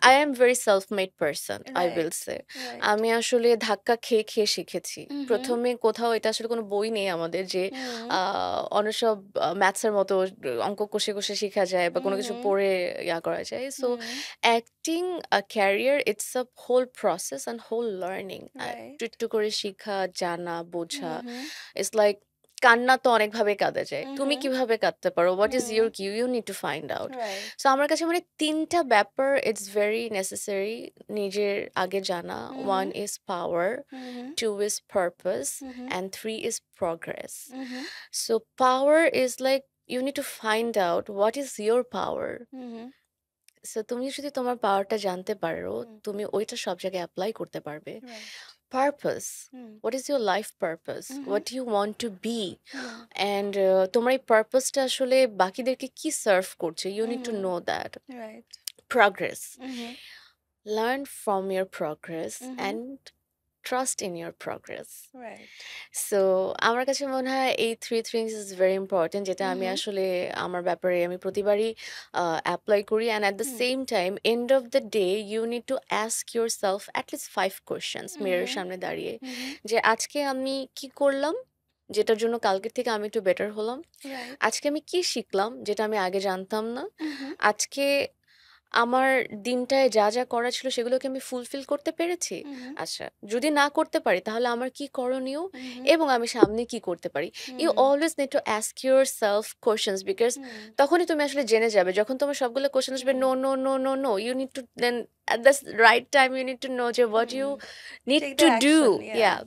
I am very self-made person, I will right, say. Right. আমি আসলে ধাক্কা খেয়ে, খেয়ে শিখেছি। উহু, ১ম এ কোথাও এটা আসলে কোনো বই নেই আমাদের যে হুম, আ অন্য সব ম্যাথস এর মতো অঙ্ক কষে, কষে শিখা যায় বা কোনো কিছু উহু, পড়ে করা যায়। So hmm, acting career it's a whole process and whole learning. একটু, রাইট। একটু করে শিখা, জানা, বোঝা। উহু, It's like কান্না তো অনেকভাবে কাঁদা যায়। উহু, তুমি কিভাবে কাঁদতে পারো? What is hmm, your cue? You need to find out. Right. So আমার কাছে মানে ৩ টা ব্যাপার ইটস ভেরি নেসেসারি নিজের আগে জানা। উহু, 1 is power, উহু, 2 is purpose, উহু, and 3 is progress. উহু, So power is like you need to find out what is your power. উহু, সো তুমি যদি তোমার পাওয়ারটা জানতে পারো, হুম, তুমি ওইটা সব জায়গায় এপ্লাই করতে পারবে। Right. Purpose. Hmm, What is your life purpose? উহু, What do you want to be? Hmm, And তোমার এই পারপাসটা আসলে বাকিদেরকে কি সার্ভ করছে? You need to উহু, know that. রাইট। Progress. উহু, Learn from your progress উহু, and trust in your progress. Right. So আমার কাছে মনে হয় এই 3 things is very important যেটা আমি উহু, আসলে আমার ব্যাপারে আমি প্রতিবারই এপ্লাই করি and at the hmm, same time end of the day you need to ask yourself at least 5 questions উহু, মিররের সামনে দাঁড়িয়ে উহু, যে আজকে আমি কি করলাম যেটার জন্য কালকের থেকে আমি একটু বেটার হলাম। রাইট। আজকে আমি কি শিখলাম যেটা আমি আগে জানতাম না। উহু, আজকে আমার দিনটায় যা, যা করা ছিল সেগুলোকে আমি ফুলফিল করতে পেরেছি? উহু, আচ্ছা, যদি না করতে পারি তাহলে আমার কি করণীয় উহু, এবং আমি সামনে কি করতে পারি? You hmm, always need to ask yourself questions because হুম, তখনই তুমি আসলে জেনে যাবে। যখন তোমার সবগুলো কোয়েশ্চেন আসবে হুম, no, no, no, no, no, you need to then at the right time you need to know যে what hmm. you need Take to the do. action, yeah. Yeah.